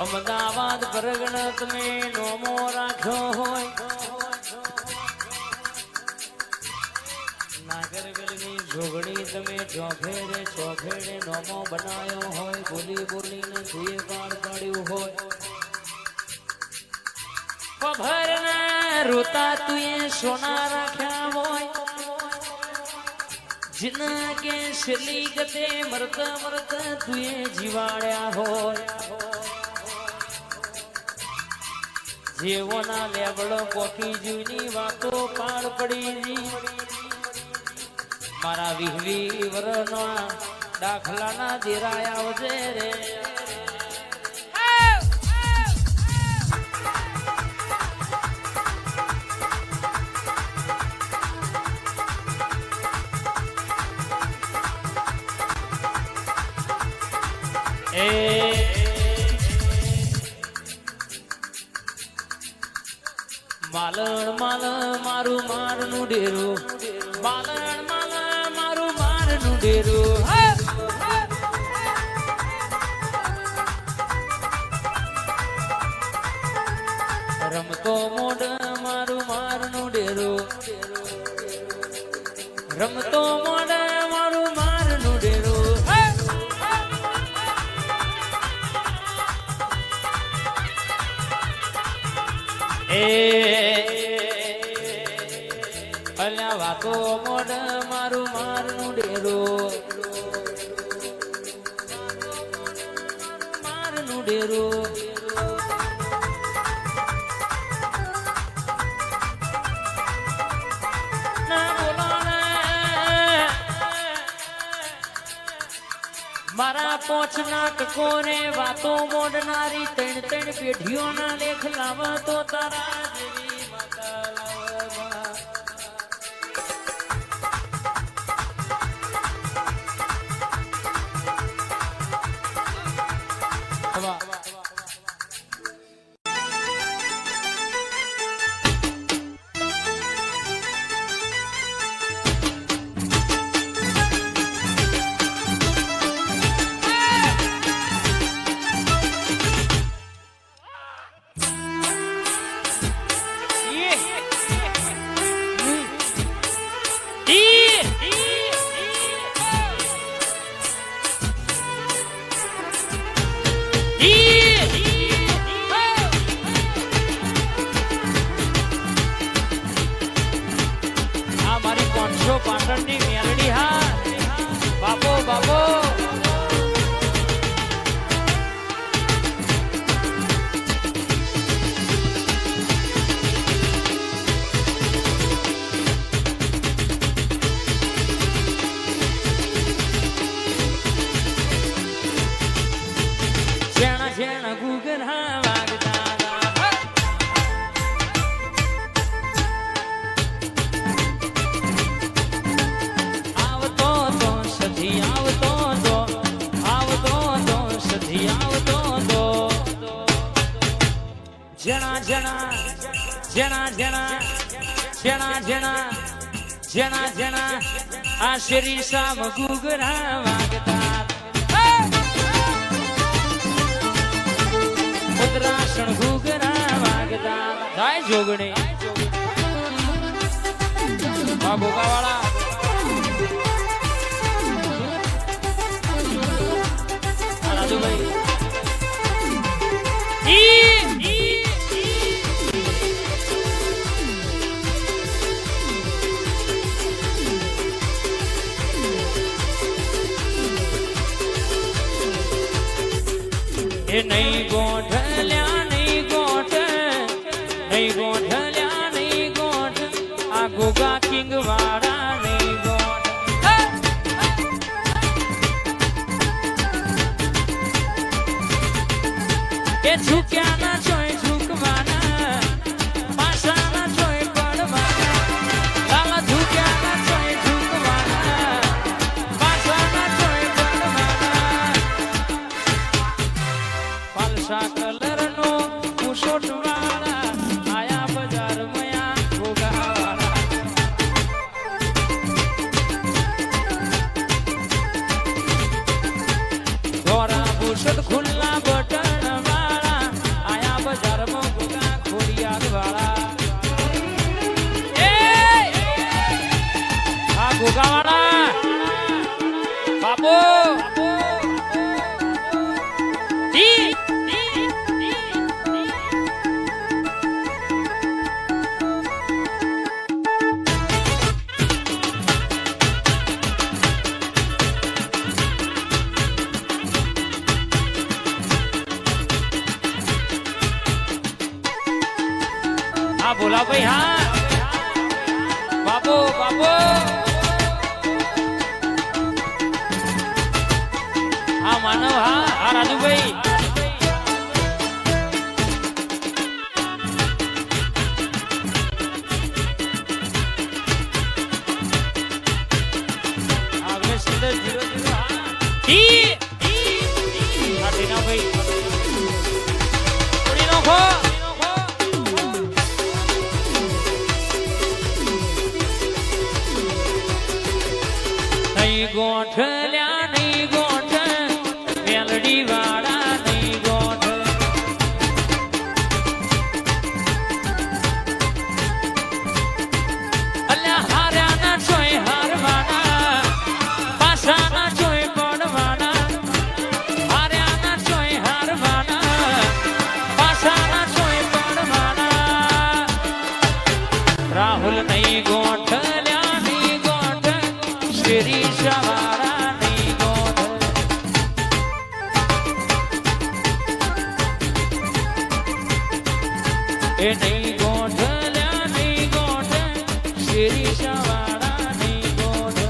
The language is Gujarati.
અમદાવાદ પરગણા તમે નોમો રાખ્યો હોય, નાગરગલની જોગણી તમે ચોફેડે નોમો બનાવ્યો હોય, બોલી બોલીને સુએ પાડ પાડ્યું હોય, પભરના રોતા તુએ સોના રાખ્યા હોય, जिना के शली गते मरता मरता तुए जीवाड़्या હોય, જેવોના લેબડો પોકી જૂની વાતો પાડ પડી, મારા વિહવી વરના દાખલાના દેરાય આવજે રે. માલણ માલ મારું મારનું ડેરું, માલણ માલ મારું મારનું ડેરું, રમતો મોઢ મારું મારનું ડેરું, રમતો મોઢ મારું મારનું ડેરું. અલ્યા વાતો મોઢ મારું મારનું ડેરું, મારનું ડેરું. મારા પોચ ના ટકોરે વાતો મોડનારી ત્રણ ત્રણ પેઢીઓના લેખ લાવા તો તારા જેવી માતા લાવવા. પાટણની મેલડી હા બાપો બાપો. જેણા જેણા ગુગર હા વાગતા જેણા જેણા આ શરી સામ ગુગરા વાગતા, ઉત્તરાસણ ગુગરા વાગતા. થાય જોગણી ભોગાવાળા રાજુભાઈ નહીં ગોઠલ્યા નહીં ગોઠ, નહીં ગોઠલ્યા નહીં ગોઠ, આ ગોગા કિંગ વાળા નહીં ગોઠ. એ ઝૂક્યા ના ચોય ઝૂકવાના, પાસાના ચોય પડવાના, લાલા ઝૂક્યા ના ચોય ઝૂકવાના, પાસાના ચોય પડવાના. પાલસા કલર નો કુશોટ વાળા આયા બજાર મયા ભોગા વાળા. ધોરા બુશટ ખુલ્લા બટન વાળા બાપો હા બોલા ભાઈ હા બાપો બાપો હા માનવ હા રાજુભાઈ ગોઠલ્યા નહીં ગોઠ મેલડી વાળા નહીં ગોઠ અલ્યા હાર્યા ના ચોય હારવાના પાસાના ચોય પડવાના હાર્યા ના ચોય હારવાના પાસાના ચોય પડવાના રાહુલ નહીં ગોઠલ્યા નહીં ગોઠ શ્રી સવારા નહીં ગોઠ એ નહીં ગોઠલ્યા નહીં ગોઠ શ્રી સવારા નહીં ગોઠ